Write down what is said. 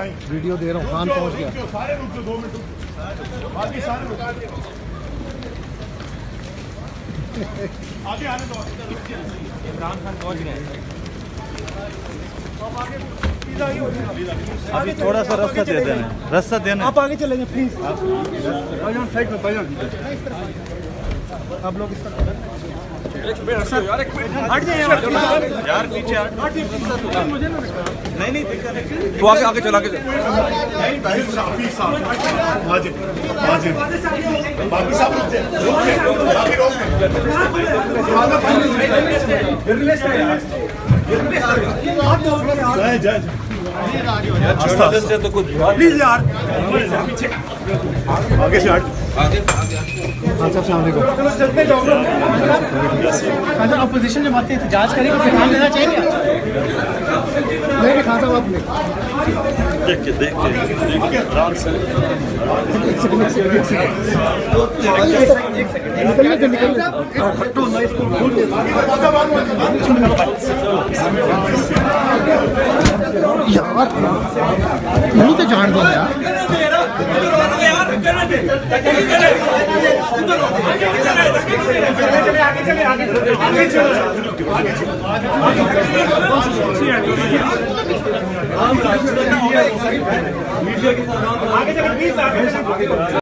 Video दे रहा हूँ, खान पहुँच गया। सारे रुक जाओ, 2 मिनट बाकी सारे रुका दिए। आगे आने दो। इमरान खान पहुंच गए। अभी थोड़ा सा रास्ता दे देना, रास्ता देना। आप आगे चलेंगे प्लीज। साइड में भाईजान, आप लोग इस तरफ हट जाइए यार पीछे नहीं तो आगे चला के नहीं भाई साफी साफ आज बाकी सब रुक जाए, बाकी रोक जाए जर्नलिस्ट है तो कुछ प्लीज यार। आगे से हट। खान साहब सामने को अपोजिशन जब आती है एहतजाज करेंगे फिर नाम लेना चाहिए क्या? नहीं खान साहब आपने देख के आराम से यार नहीं तो जान दो यार। आगे चलो।